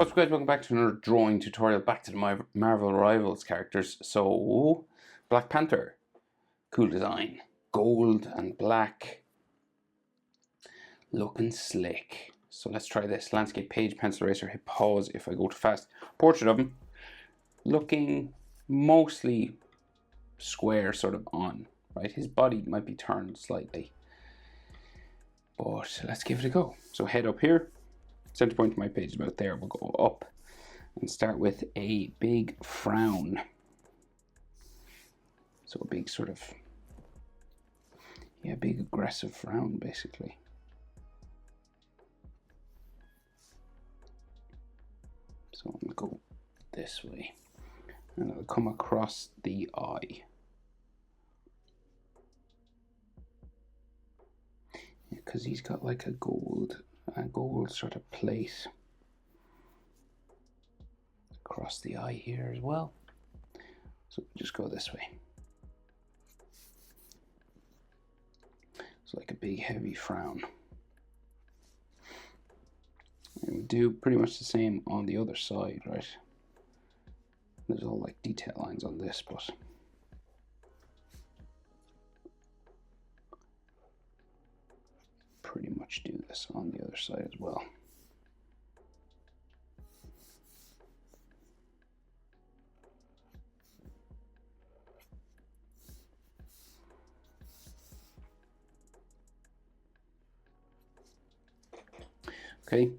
What's up guys, welcome back to another drawing tutorial, back to the Marvel Rivals characters. So, Black Panther, cool design, gold and black, looking slick. So let's try this, landscape page, pencil eraser, hit pause if I go too fast. Portrait of him, looking mostly square sort of on, right? His body might be turned slightly, but let's give it a go. So head up here. Center point of my page is about there. We'll go up and start with a big frown. So a big sort of, yeah, big aggressive frown basically. So I'm gonna go this way and it'll come across the eye. Because he's got like a gold sort of plate across the eye here as well. So just go this way. It's like a big heavy frown. And we do pretty much the same on the other side, right? There's all like detail lines on this, but pretty much do this on the other side as well. Okay,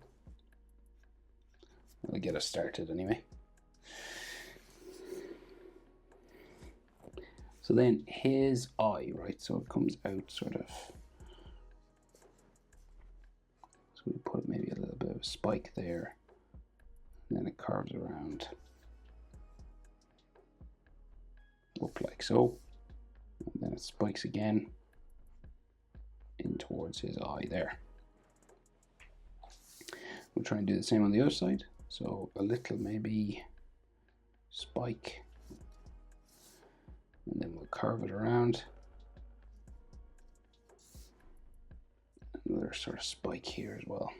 I'll get us started anyway. So then his eye, right? So it comes out sort of. So we put maybe a little bit of a spike there, and then it curves around up like so, and then it spikes again in towards his eye there. We'll try and do the same on the other side. So a little maybe spike, and then we'll curve it around. Another sort of spike here as well.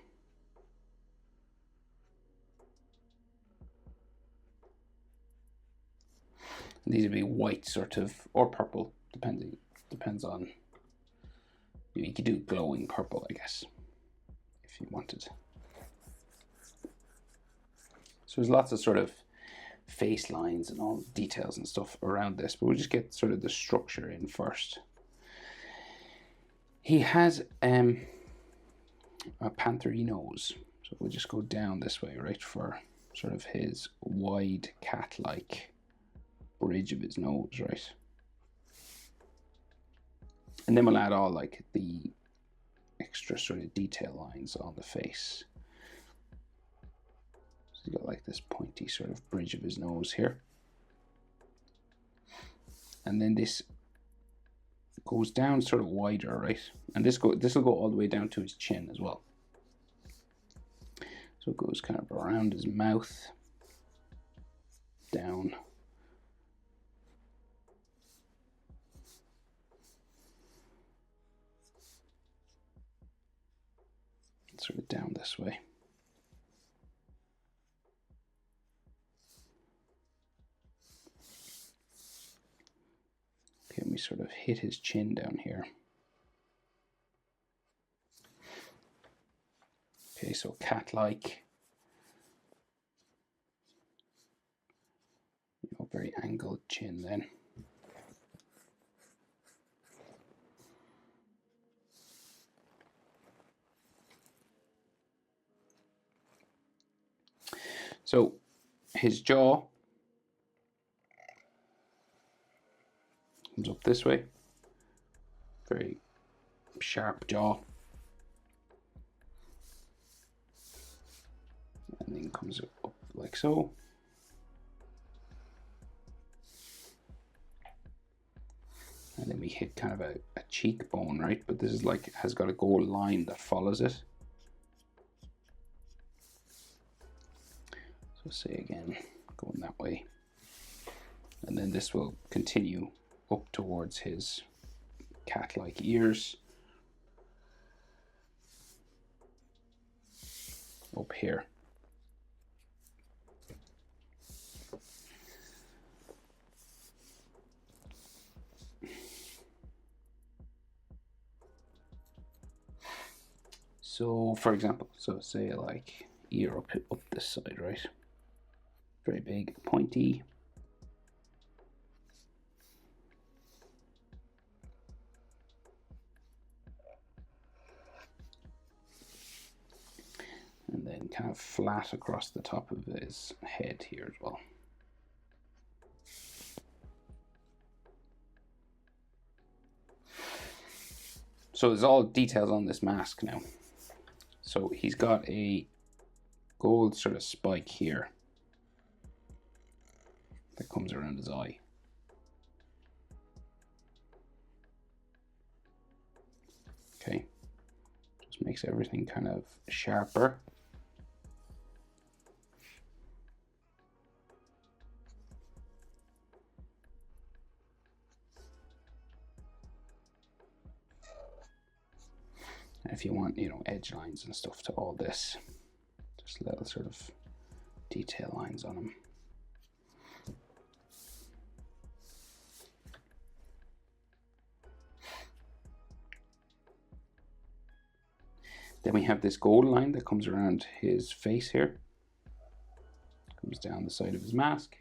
And these would be white sort of, or purple, depends on, you could do glowing purple, I guess, if you wanted. So there's lots of sort of face lines and all details and stuff around this, but we'll just get sort of the structure in first. He has a panther-y nose, so we'll just go down this way, right, for sort of his wide cat-like bridge of his nose, right? And then we'll add all like the extra sort of detail lines on the face. So he's got like this pointy sort of bridge of his nose here. And then this goes down sort of wider, right? And this will go all the way down to his chin as well. So it goes kind of around his mouth, down. Sort of down this way. Okay, and we sort of hit his chin down here. Okay, so cat-like. Very angled chin then. So his jaw comes up this way, very sharp jaw, and then comes up like so. And then we hit kind of a cheekbone, right? But this is like, has got a gold line that follows it. So say again, going that way. And then this will continue up towards his cat-like ears. Up here. So for example, so say like ear up this side, right? Very big, pointy. And then kind of flat across the top of his head here as well. So there's all details on this mask now. So he's got a gold sort of spike here that comes around his eye. Okay, just makes everything kind of sharper. And if you want, you know, edge lines and stuff to all this, just little sort of detail lines on them. Then we have this gold line that comes around his face here, comes down the side of his mask.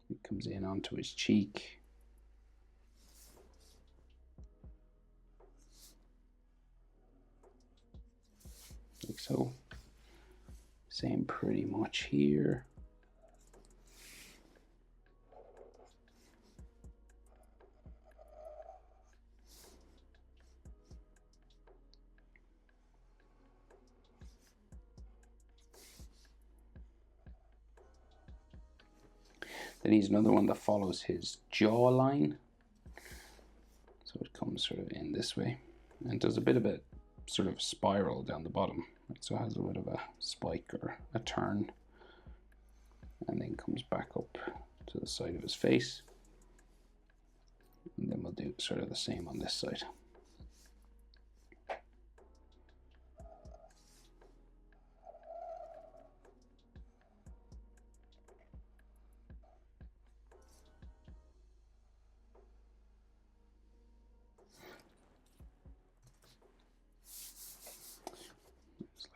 It comes in onto his cheek. Like so. Same pretty much here. Then he's another one that follows his jawline. So it comes sort of in this way and does a bit of a sort of spiral down the bottom. Right? So it has a bit of a spike or a turn, and then comes back up to the side of his face. And then we'll do sort of the same on this side.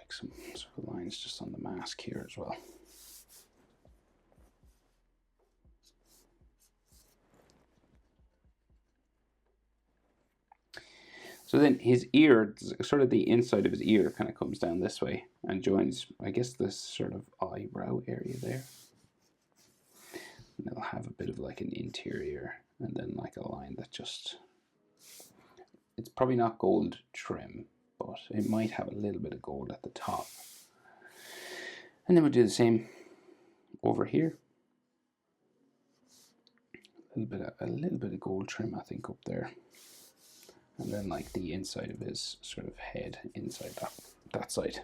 Some sort of lines just on the mask here as well. So then his ear, sort of the inside of his ear kind of comes down this way and joins, I guess, this sort of eyebrow area there. And it'll have a bit of like an interior and then like a line that just, it's probably not gold trim, but it might have a little bit of gold at the top. And then we'll do the same over here. A little bit of gold trim, I think, up there. And then like the inside of his sort of head, inside that side.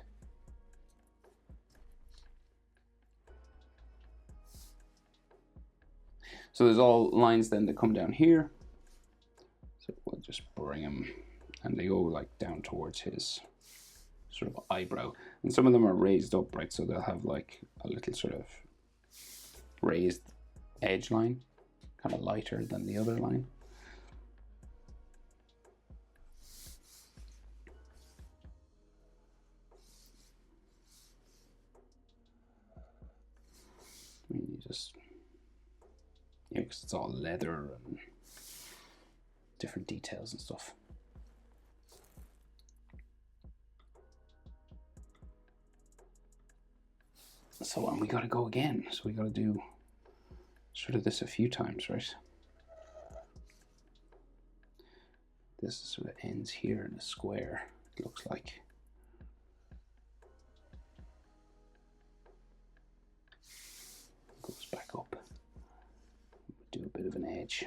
So there's all lines then that come down here. So we'll just bring them, and they go like down towards his sort of eyebrow. And some of them are raised up, right? So they'll have like a little sort of raised edge line, kind of lighter than the other line. I mean, you just, yeah, because it's all leather and different details and stuff. So we got to go again. So we got to do sort of this a few times, right? This sort of ends here in a square, it looks like. Goes back up. Do a bit of an edge.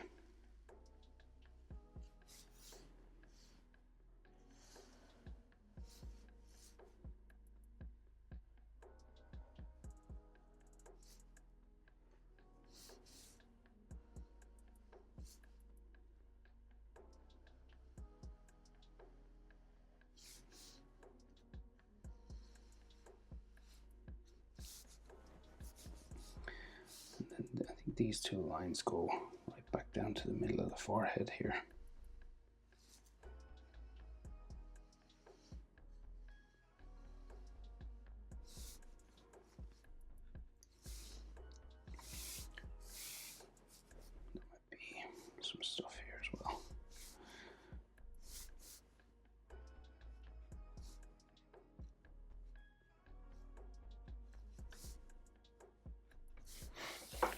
I think these two lines go right back down to the middle of the forehead here.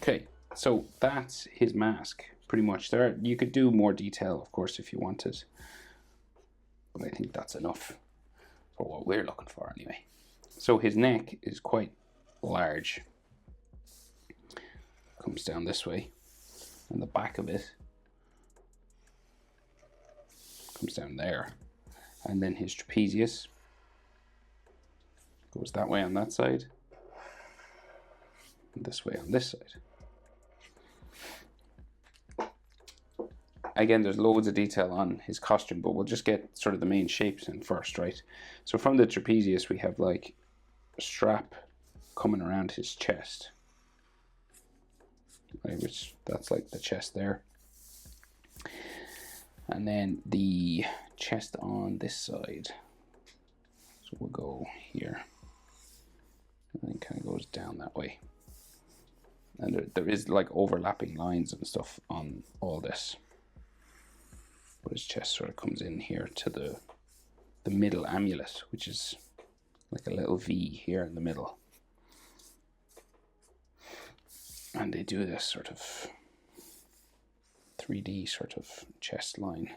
Okay, so that's his mask, pretty much. There, you could do more detail, of course, if you wanted, but I think that's enough for what we're looking for anyway. So his neck is quite large. Comes down this way, and the back of it comes down there, and then his trapezius goes that way on that side, and this way on this side. Again, there's loads of detail on his costume, but we'll just get sort of the main shapes in first, right? So from the trapezius, we have like a strap coming around his chest, right? Which that's like the chest there. And then the chest on this side. So we'll go here. And it kind of goes down that way. And there is like overlapping lines and stuff on all this. But his chest sort of comes in here to the middle amulet, which is like a little V here in the middle. And they do this sort of 3D sort of chest line,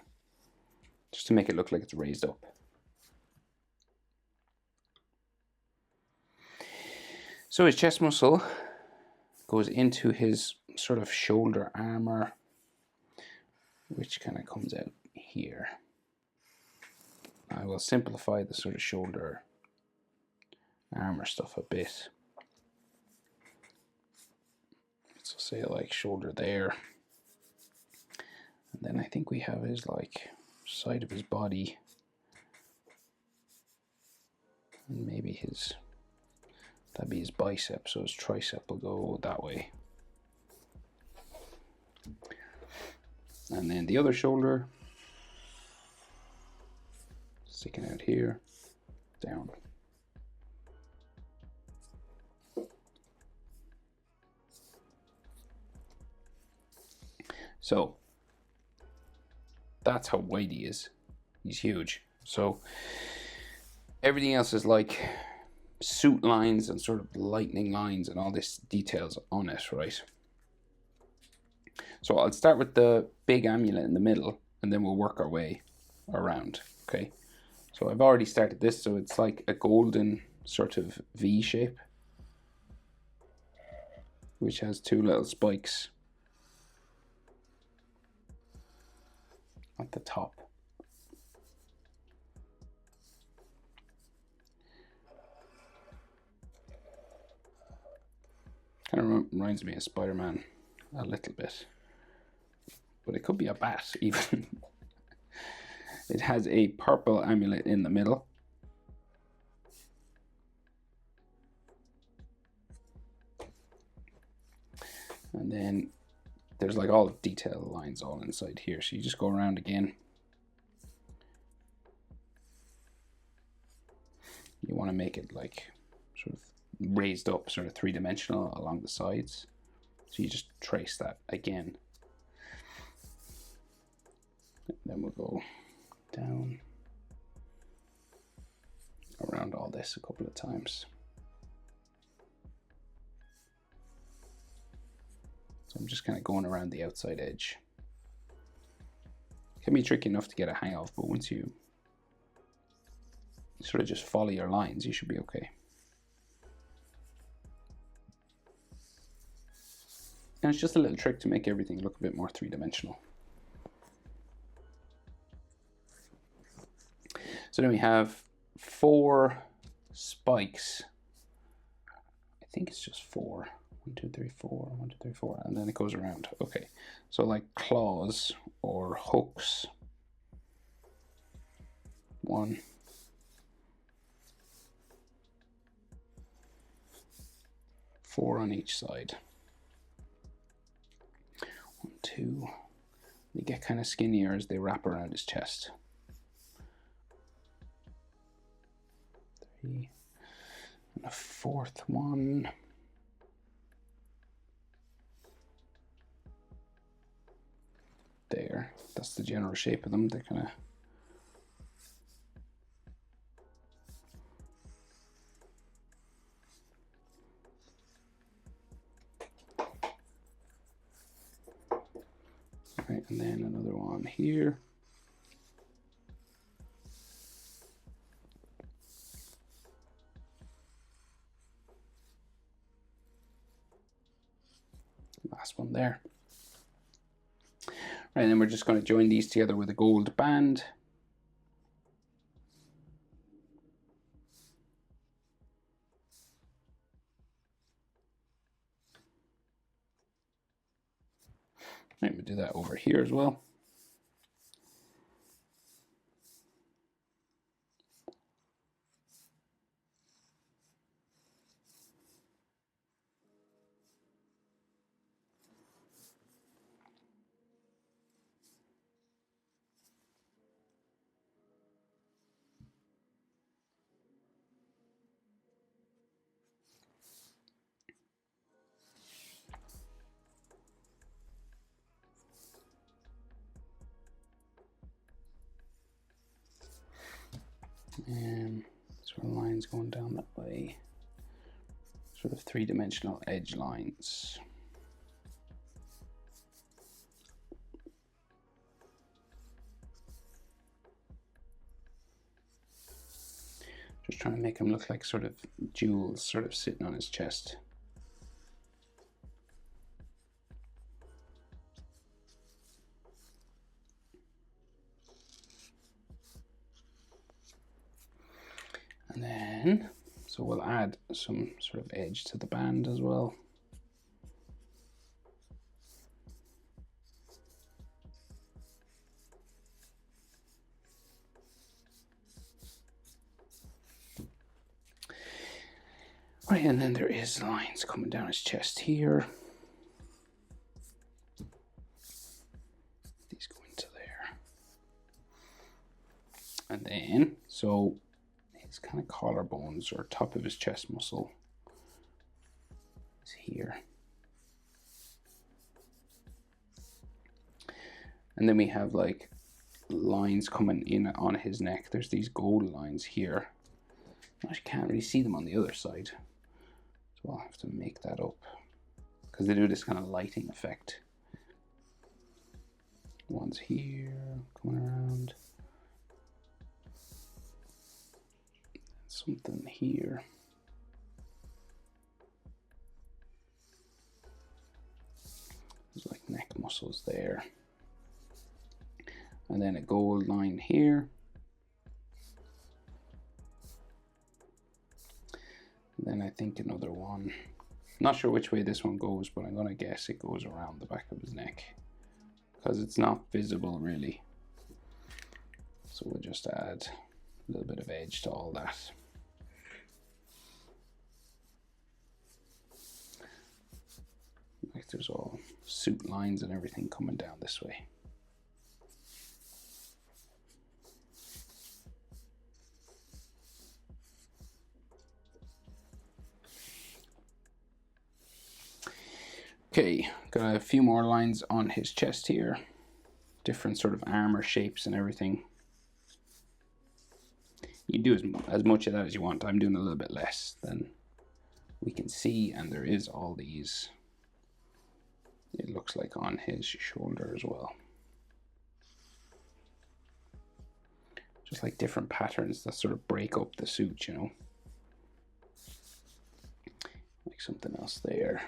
just to make it look like it's raised up. So his chest muscle goes into his sort of shoulder armor, which kind of comes out here. I will simplify the sort of shoulder armor stuff a bit. So say like shoulder there. And then I think we have his like side of his body. And maybe his, that'd be his bicep, so his tricep will go that way. And then the other shoulder, sticking out here, down. So that's how wide he is. He's huge. So everything else is like suit lines and sort of lightning lines and all this details on it, right? So I'll start with the big amulet in the middle, and then we'll work our way around, okay? So I've already started this, so it's like a golden sort of V shape, which has two little spikes at the top. Kind of reminds me of Spider-Man a little bit, but it could be a bat even. It has a purple amulet in the middle. And then there's like all detail lines all inside here. So you just go around again. You want to make it like sort of raised up, sort of three-dimensional along the sides. So you just trace that again. Then we'll go down around all this a couple of times. So I'm just kind of going around the outside edge. It can be tricky enough to get a hang of, but once you sort of just follow your lines, you should be okay. And it's just a little trick to make everything look a bit more three-dimensional. So then we have 4 spikes. I think it's just 4. 1, 2, 3, 4, 1, 2, 3, 4, and then it goes around. Okay, so like claws or hooks. 1, 4 on each side. 1, 2. They get kind of skinnier as they wrap around his chest. 3, and a 4th one. There, that's the general shape of them. They're kind of And then another one here. Last one there. Right, and then we're just going to join these together with a gold band. Right, we'll do that over here as well. And sort of lines going down that way. Sort of three-dimensional edge lines. Just trying to make him look like sort of jewels sort of sitting on his chest. And then, so we'll add some sort of edge to the band as well. Right, and then there is lines coming down his chest here. These go into there. And then, so his kind of collarbones or top of his chest muscle is here. And then we have like lines coming in on his neck. There's these gold lines here. I can't really see them on the other side. So I'll have to make that up because they do this kind of lighting effect. One's here, coming around. Something here. There's like neck muscles there. And then a gold line here. Then I think another one. Not sure which way this one goes, but I'm gonna guess it goes around the back of his neck because it's not visible really. So we'll just add a little bit of edge to all that. Like there's all suit lines and everything coming down this way. Okay, got a few more lines on his chest here. Different sort of armor shapes and everything. You do as much of that as you want. I'm doing a little bit less than we can see, and there is all these, it looks like, on his shoulder as well. Just like different patterns that sort of break up the suit, you know. Like something else there.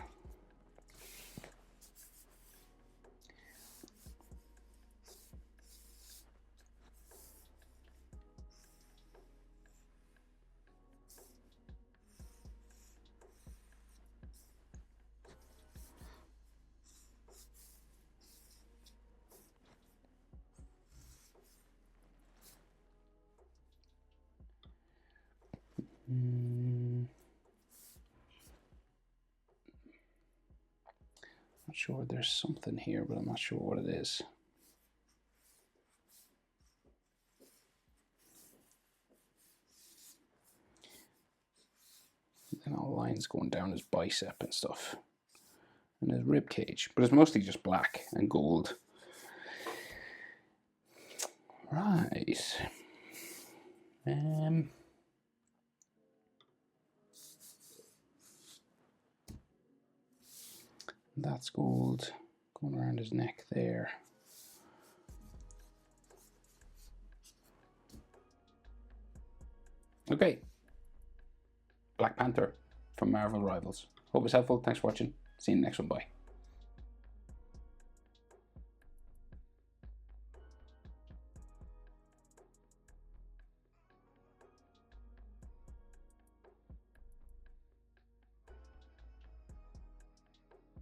Not sure, there's something here, but I'm not sure what it is. And all lines going down his bicep and stuff. And his rib cage, but it's mostly just black and gold. Right. That's gold going around his neck there. Okay, Black Panther from Marvel Rivals. Hope it's helpful. Thanks for watching. See you in the next one. Bye.